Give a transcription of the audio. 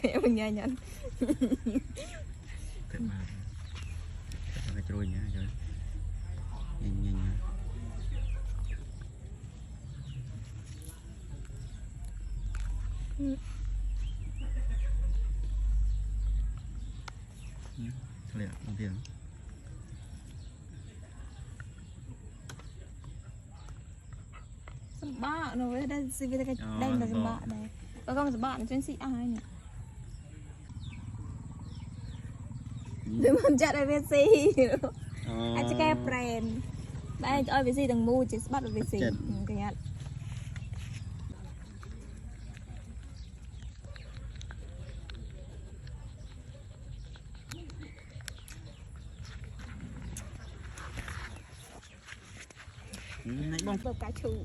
Kayak menyanyian. Cái trôi nhá rồi nhanh nhanh thôi ạ bằng tiền Ba nó với đây gì cái đây là ba đây có con bạn chuyên sĩ ai nhỉ đừng muốn chặt ai về gì anh sẽ cái brand đây cho về gì đừng mua chỉ bắt được về gì cái nhát này bông cá chù